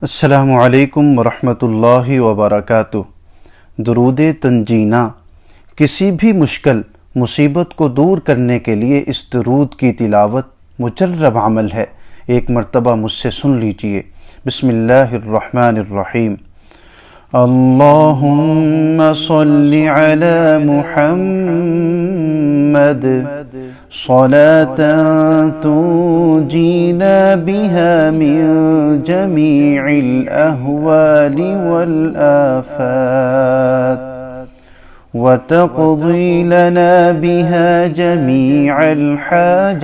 अस्सलामु अलैकुम वरहमतुल्लाहि वबरकातुह। दुरूद तंजीना किसी भी मुश्किल मुसीबत को दूर करने के लिए इस दुरूद की तिलावत मुजर्रब अमल है। एक मरतबा मुझसे सुन लीजिए। बिस्मिल्लाहिर्रहमानिर्रहीम। अल्लाहुम्मा सल्लि अला मुहम्मद सलातन तुजीना बिहा मिन जमीइल अहवालि वल आफात व तक़दी लना बिहा जमीअल हाजात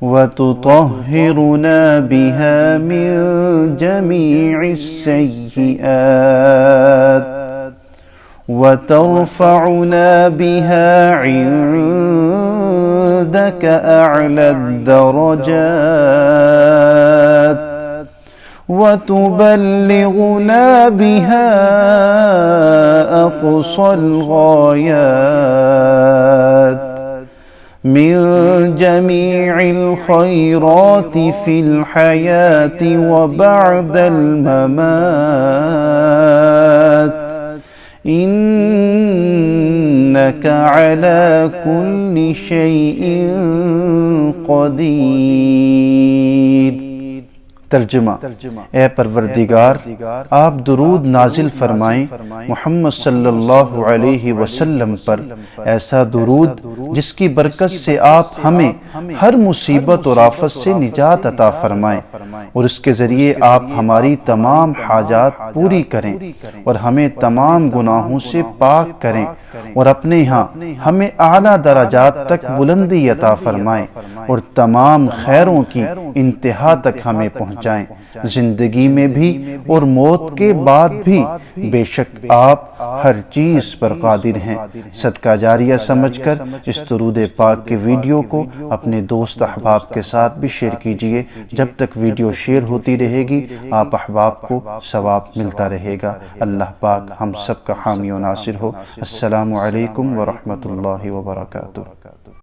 व तुतहिरुना बिहा मिन जमीइस सय्यिआत व तर्फ़उना बिहा इंदक अअलद दरजात व तुबल्लिगुना बिहा अक़सल गायात मिन जमीइल खैराति फिल हयाति व बअदल ममात इन्नका अला कुल्लि शैइन क़दीर। तर्जुमा। ए परवरदिगार, आप दुरूद नाजिल फरमाएं मुहम्मद सल्लल्लाहु अलैहि वसल्लम पर, ऐसा दुरूद जिसकी बरकत से आप हमें हर मुसीबत और आफत से निजात अता फरमाएं और इसके ज़रिए आप हमारी तमाम हाजात पूरी करें और हमें तमाम गुनाहों से पाक करें और अपने यहाँ हमें आला दराजात तक बुलंदी अता फरमाएं और तमाम खैरों की इंतहा तक हमें पहुँचाएं। जिंदगी में भी और मौत के बाद भी बेशक आप हर चीज पर कादिर हैं। सदका जारिया समझकर इस दुरूद पाक के वीडियो को अपने दोस्त अहबाब के साथ भी शेयर कीजिए। जब तक वीडियो शेयर होती रहेगी आप अहबाब को सवाब मिलता रहेगा। अल्लाह पाक हम सब का हामी व नासिर हो। अस्सलामु अलैकुम व रहमतुल्लाहि व बरकातुहू।